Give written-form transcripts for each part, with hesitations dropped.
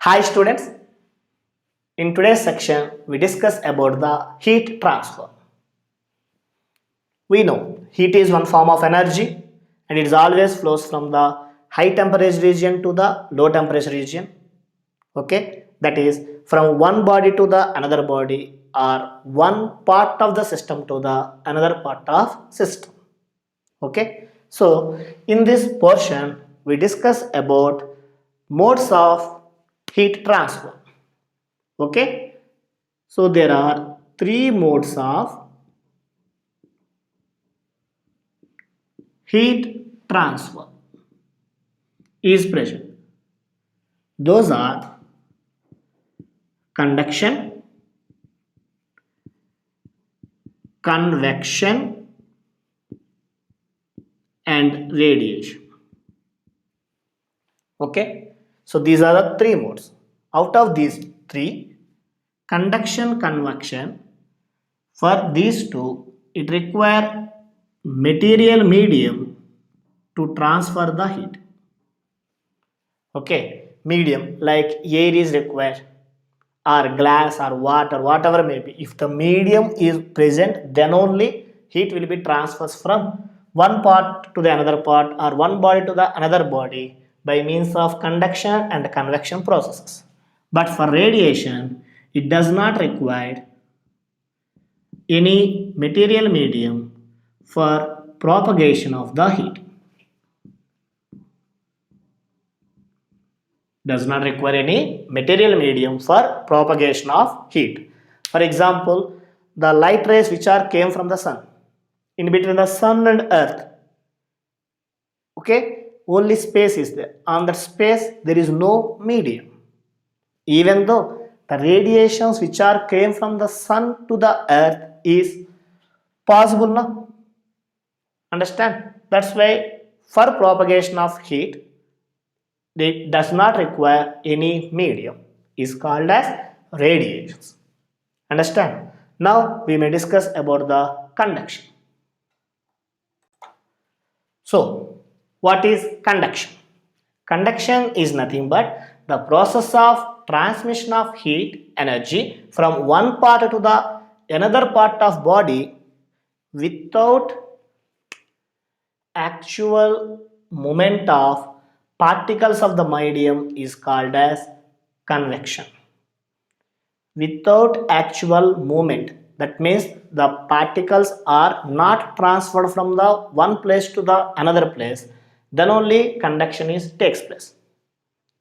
Hi students, in today's section we discuss about the heat transfer. We know heat is one form of energy and it always flows from the high temperature region to the low temperature region. Okay, that is from one body to the another body or one part of the system to the another part of system. Okay, so in this portion we discuss about modes of heat transfer. Okay, so there are three modes of heat transfer is present. Those are conduction, convection and radiation. Okay, so these are the three modes. Out of these three, conduction, convection, for these two it require material medium to transfer the heat. Okay, medium like air is required or glass or water, whatever may be. If the medium is present, then only heat will be transferred from one part to the another part or one body to the another body by means of conduction and convection processes. But for radiation, it does not require any material medium for propagation of the heat. Does not require any material medium for propagation of heat. For example, the light rays which are came from the sun, in between the sun and earth, okay, only space is there. On that space there is no medium. Even though the radiations which are came from the sun to the earth is possible now. Understand? That's why for propagation of heat it does not require any medium, is called as radiations. Understand? Now we may discuss about the conduction. So what is conduction? Conduction is nothing but the process of transmission of heat energy from one part to the another part of body without actual movement of particles of the medium is called as convection. Without actual movement, that means the particles are not transferred from the one place to the another place, then only conduction is takes place.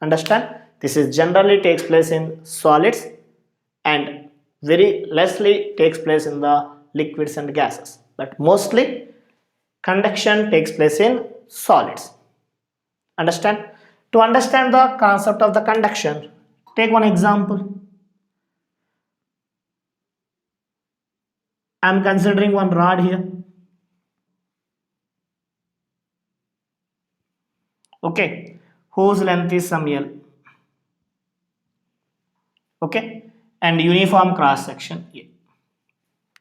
Understand? This is generally takes place in solids and very lessly takes place in the liquids and gases, but mostly conduction takes place in solids. Understand? To understand the concept of the conduction, take one example. I am considering one rod here. Okay, whose length is some L. Okay, and uniform cross section A.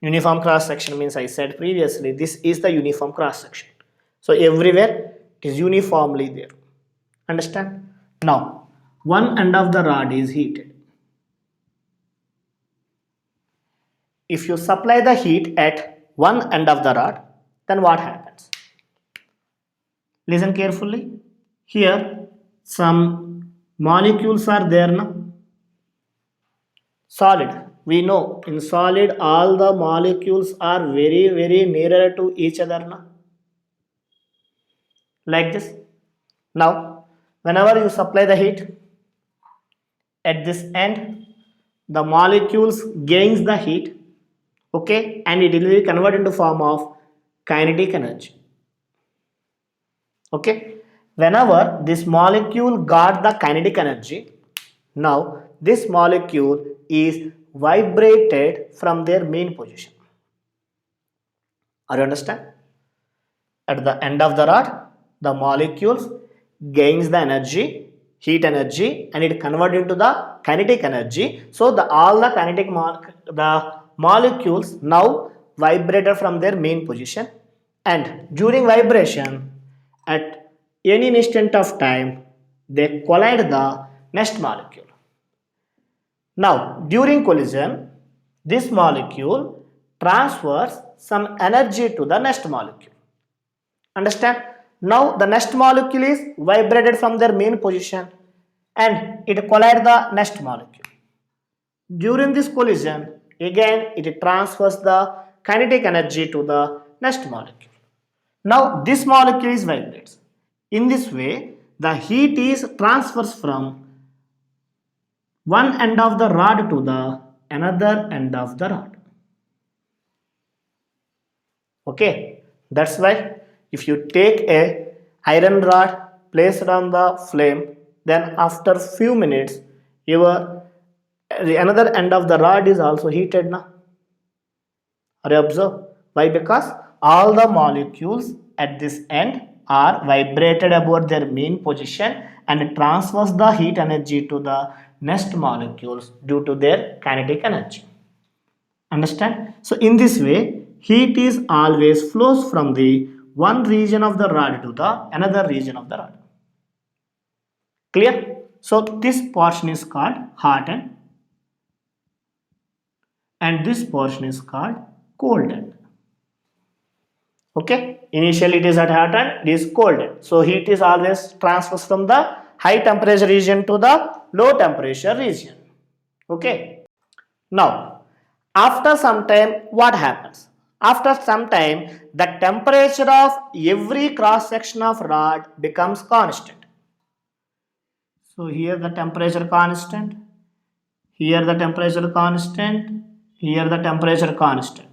Uniform cross section means I said previously this is the uniform cross section. So everywhere it is uniformly there. Understand? Now one end of the rod is heated. If you supply the heat at one end of the rod, then what happens? Listen carefully. Here some molecules are there now. Solid. We know in solid all the molecules are very nearer to each other now. Like this. Now, whenever you supply the heat, at this end, the molecules gains the heat, okay, and it will be converted into form of kinetic energy. Okay, whenever this molecule got the kinetic energy, now this molecule is vibrated from their main position. Are you understand? At the end of the rod, the molecules gains the energy, heat energy, and it converted into the kinetic energy. So all the kinetic molecules now vibrated from their main position, and during vibration at any instant of time they collide the next molecule. Now during collision this molecule transfers some energy to the next molecule. Understand? Now the next molecule is vibrated from their main position and it collides the next molecule. During this collision again it transfers the kinetic energy to the next molecule. Now this molecule is vibrates. In this way the heat is transfers from one end of the rod to the another end of the rod. Okay, that's why if you take a iron rod, place it on the flame, then after few minutes the another end of the rod is also heated now. Are you observe? Why? Because all the molecules at this end are vibrated about their main position and transfers the heat energy to the next molecules due to their kinetic energy. Understand? So in this way heat is always flows from the one region of the rod to the another region of the rod. Clear? So this portion is called hot end and this portion is called cold end. Okay, initially it is at hot end, it is cold end. So heat is always transfers from the high temperature region to the low temperature region. Okay, now after some time what happens? After some time the temperature of every cross section of rod becomes constant. So here the temperature constant, here the temperature constant, here the temperature constant.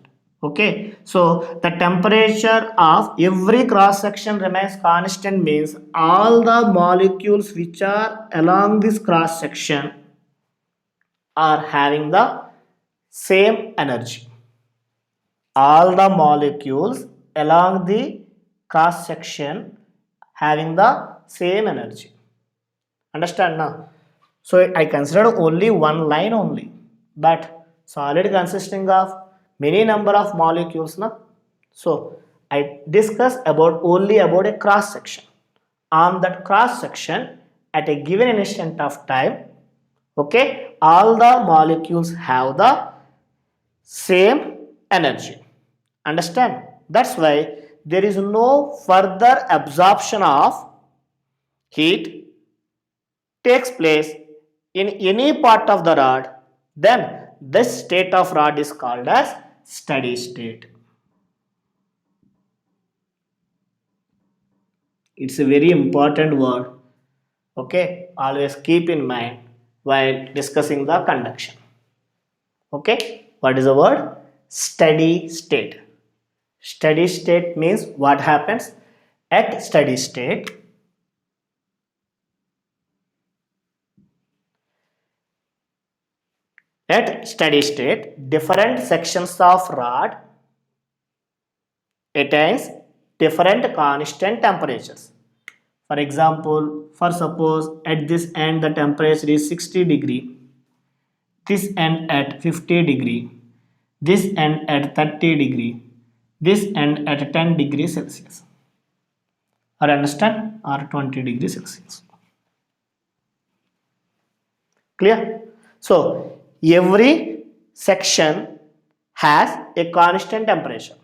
Okay, so the temperature of every cross section remains constant means all the molecules which are along this cross section are having the same energy. All the molecules along the cross section having the same energy. Understand now? So I considered only one line only, but solid consisting of many number of molecules now. So I discuss about only about a cross section. On that cross section at a given instant of time, okay, all the molecules have the same energy. Understand? That's why there is no further absorption of heat takes place in any part of the rod. Then this state of rod is called as steady state. It's a very important word. Okay, always keep in mind while discussing the conduction. Okay, what is the word? Steady state. Steady state means what happens at steady state. At steady state, different sections of rod attains different constant temperatures. For example, for suppose at this end the temperature is 60 degree, this end at 50 degree, this end at 30 degree, this end at 10 degree Celsius. Or understand? Or 20 degree Celsius. Clear? So every section has a constant temperature.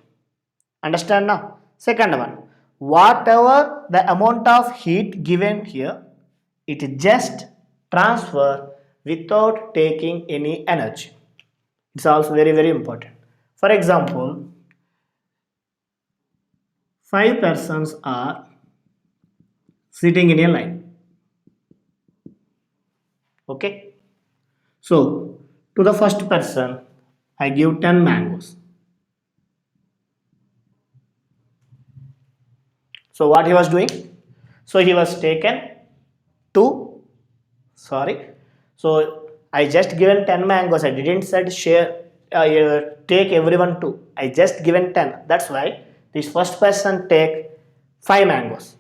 Understand now? Second one, whatever the amount of heat given here, it just transfer without taking any energy. It's also very important. For example, 5 persons are sitting in a line. Okay, so to the first person I give 10 mangoes. So what he was doing? So he was taken two, so I just given 10 mangoes. I didn't said share, take everyone two. I just given 10. That's why this first person take 5 mangoes,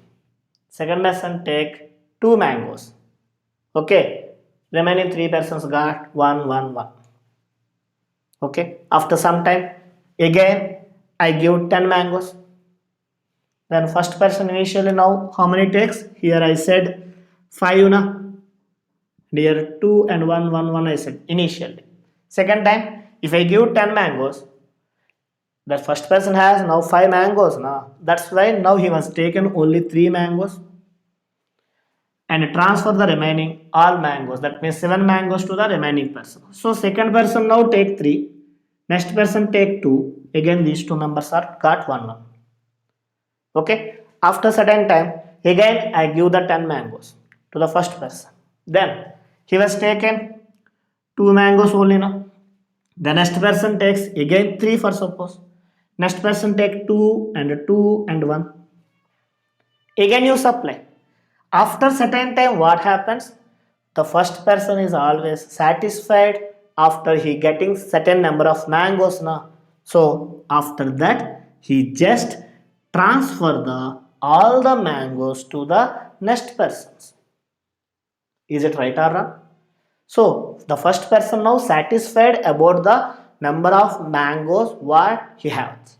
second person take 2 mangoes. Okay, remaining 3 persons got 1. Okay, after some time again I give 10 mangoes. Then first person initially now how many takes? Here I said 5 na. And here 2 and 1, 1, 1 I said initially. Second time, if I give 10 mangoes, the first person has now 5 mangoes. Now that's why now he was taken only 3 mangoes and transfer the remaining all mangoes. That means 7 mangoes to the remaining person. So second person now take 3, next person take 2. Again these two members are got 1 1. Okay. After certain time, again I give the 10 mangoes to the first person. Then he was taken 2 mangoes only now. The next person takes again 3 for suppose. Next person take 2 and 1. Again you supply. After certain time what happens? The first person is always satisfied after he getting certain number of mangoes now. So after that he just transfer the all the mangoes to the next persons. Is it right or wrong? So the first person now satisfied about the number of mangoes what he has.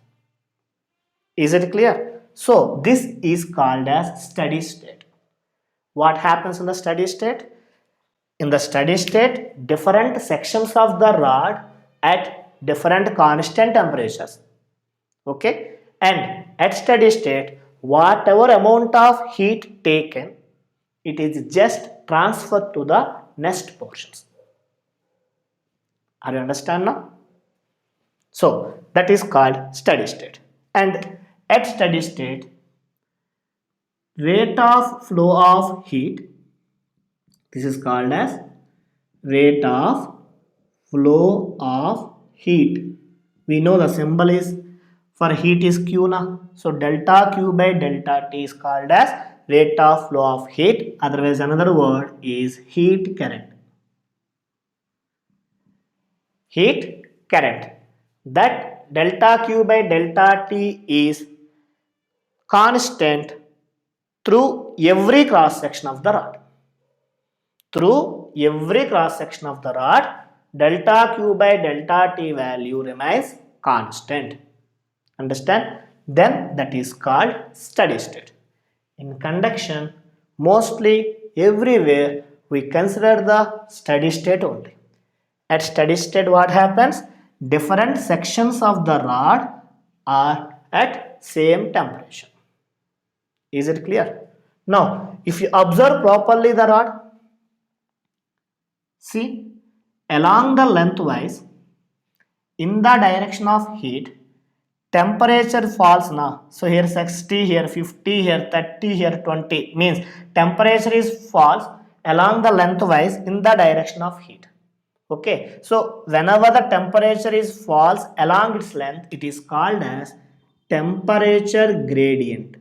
Is it clear? So this is called as steady state. What happens in the steady state? In the steady state, different sections of the rod at different constant temperatures. Okay? And at steady state, whatever amount of heat taken, it is just transferred to the next portions. Are you understand now? So that is called steady state. And at steady state, rate of flow of heat, this is called as rate of flow of heat. We know the symbol is for heat is Q now. So delta Q by delta T is called as rate of flow of heat. Otherwise another word is heat current. Heat current. That delta Q by delta T is constant through every cross section of the rod. Through every cross section of the rod, delta Q by delta T value remains constant. Understand? Then that is called steady state. In conduction, mostly everywhere we consider the steady state only. At steady state what happens? Different sections of the rod are at same temperature. Is it clear? Now, if you observe properly the rod, see, along the lengthwise, in the direction of heat, temperature falls now. So here 60, here 50, here 30, here 20. Means temperature is falls along the lengthwise in the direction of heat. Okay. So whenever the temperature is falls along its length, it is called as temperature gradient.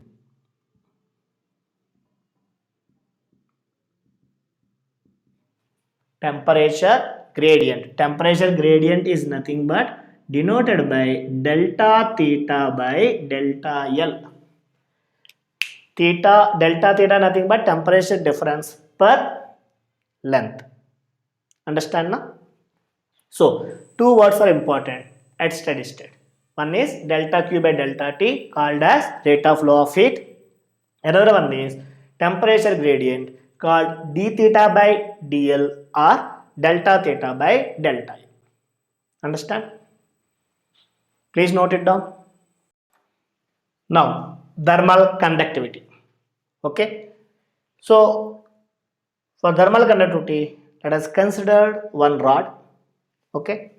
Temperature gradient. Temperature gradient is nothing but denoted by delta theta by delta L. Delta theta nothing but temperature difference per length. Understand now? So two words are important at steady state. One is delta Q by delta T called as rate of flow of heat. Another one is temperature gradient called d theta by dl or delta theta by delta L. Understand? Please note it down. Now, thermal conductivity. Okay. So, for thermal conductivity, let us consider one rod. Okay.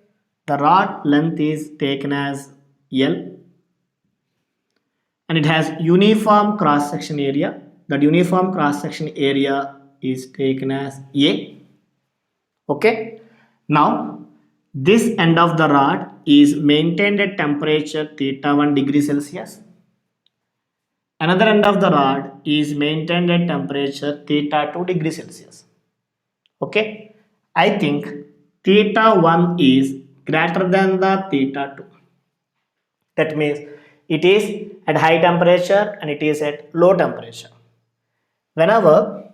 The rod length is taken as L and it has uniform cross section area. That uniform cross section area is taken as A. Okay. Now, this end of the rod is maintained at temperature theta 1 degree Celsius. Another end of the rod is maintained at temperature theta 2 degree Celsius. Okay. I think theta 1 is greater than the theta 2. That means it is at high temperature and it is at low temperature. Whenever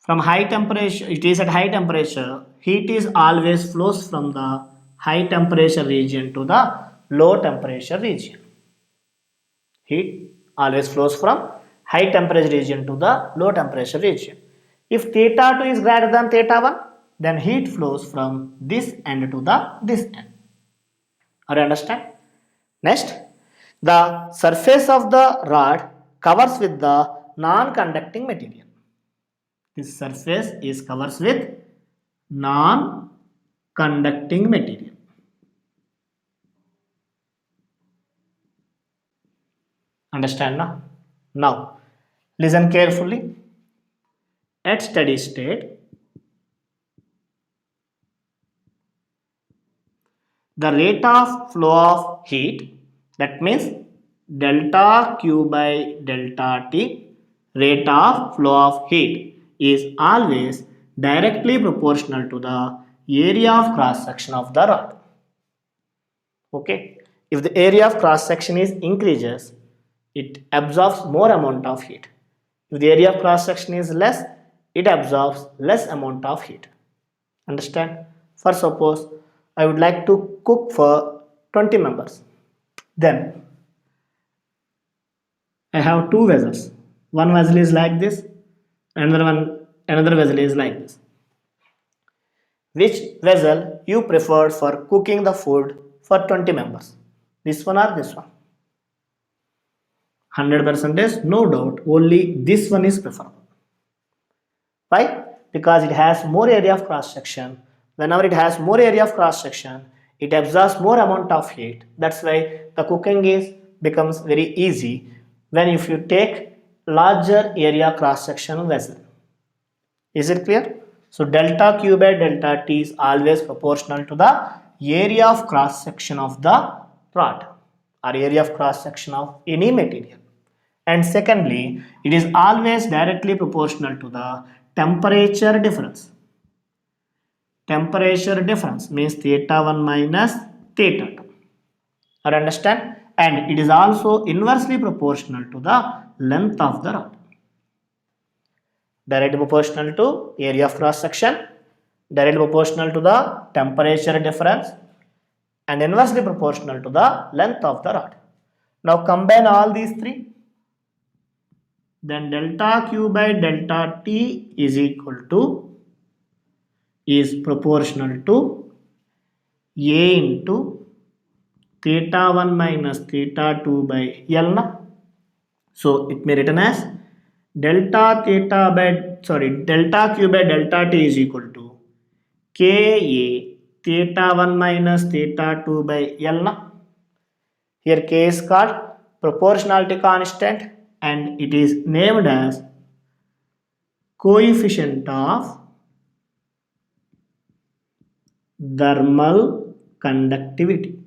from high temperature, it is at high temperature, heat is always flows from the high temperature region to the low temperature region. Heat always flows from high temperature region to the low temperature region. If theta 2 is greater than theta 1, then heat flows from this end to this end. Are you understand? Next, the surface of the rod covers with the non-conducting material. This surface is covers with non-conducting material. Understand now? Now, listen carefully. At steady state, the rate of flow of heat, that means delta Q by delta T, rate of flow of heat is always directly proportional to the area of cross section of the rod. Okay, if the area of cross section is increases, it absorbs more amount of heat. If the area of cross section is less, it absorbs less amount of heat. Understand? For suppose I would like to cook for 20 members. Then I have two vessels. One vessel is like this, another vessel is like this. Which vessel you prefer for cooking the food for 20 members? This one or this one? 100% no doubt, only this one is preferable. Why? Because it has more area of cross section. Whenever it has more area of cross section, it absorbs more amount of heat. That's why the cooking becomes very easy when if you take larger area cross section vessel. Is it clear? So delta Q by delta T is always proportional to the area of cross section of the rod or area of cross section of any material. And secondly, it is always directly proportional to the temperature difference. Temperature difference means theta 1 minus theta 2. Or understand? And it is also inversely proportional to the length of the rod. Directly proportional to area of cross section, directly proportional to the temperature difference, and inversely proportional to the length of the rod. Now combine all these three. Then delta Q by delta T is proportional to A into theta 1 minus theta 2 by L. So it may written as delta Q by delta T is equal to Ka theta 1 minus theta 2 by L. Here K is called proportionality constant and it is named as coefficient of thermal conductivity.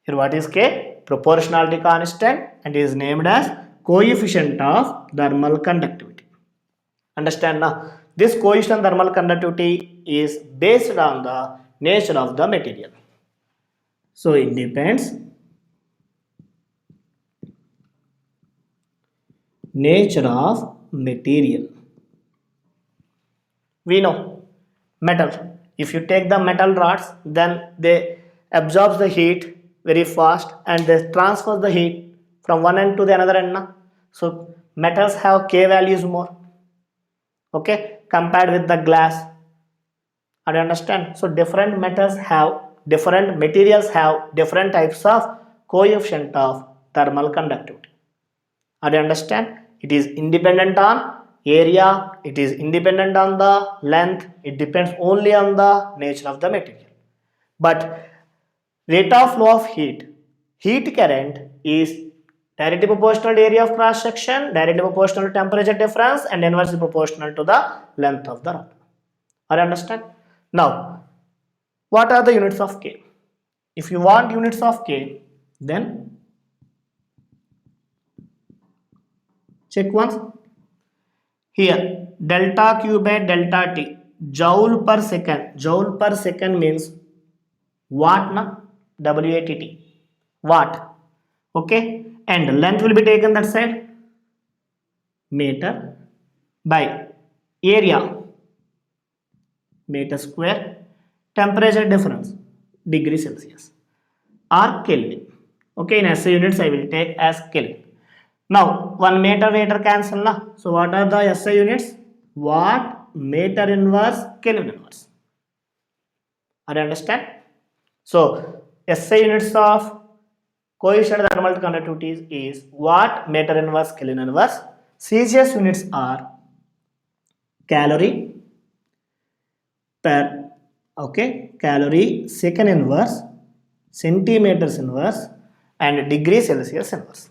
Here what is K? Proportionality constant and is named as coefficient of thermal conductivity. Understand now? This coefficient of thermal conductivity is based on the nature of the material. So it depends nature of material. We know metal. If you take the metal rods, then they absorb the heat very fast and they transfer the heat from one end to the another end. So metals have K values more. Okay, compared with the glass. I understand. So different materials have different types of coefficient of thermal conductivity. I understand. It is independent on area, it is independent on the length, it depends only on the nature of the material. But rate of flow of heat current is directly proportional to area of cross section, directly proportional to temperature difference and inversely proportional to the length of the rod. Are you understand? Now, what are the units of K? If you want units of K, then check once. Here, delta Q by delta T, joule per second. Joule per second means watt, na? WATT, watt. Okay, and length will be taken that side, meter, by area, meter square, temperature difference, degree Celsius, or Kelvin. Okay, in SI units I will take as Kelvin. Now 1 meter cancel na. So what are the SI units? Watt meter inverse Kelvin inverse. Are you understand? So SI units of coefficient thermal conductivity is watt meter inverse Kelvin inverse. CGS units are calorie per calorie second inverse, centimeters inverse, and degree Celsius inverse.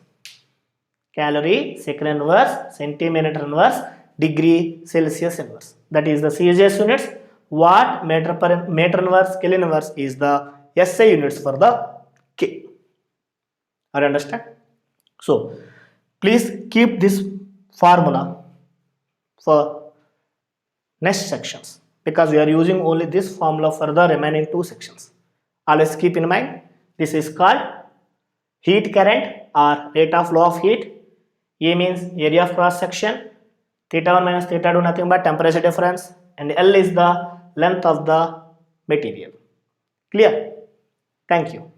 Calorie second inverse, centimeter inverse, degree Celsius inverse. That is the CGS units. Watt meter inverse Kelvin inverse is the SI units for the K. Are you understand? So please keep this formula for next sections, because we are using only this formula for the remaining 2 sections. Always keep in mind, this is called heat current or rate of flow of heat. E means area of cross section, theta 1 minus theta 2 nothing but temperature difference, and L is the length of the material. Clear? Thank you.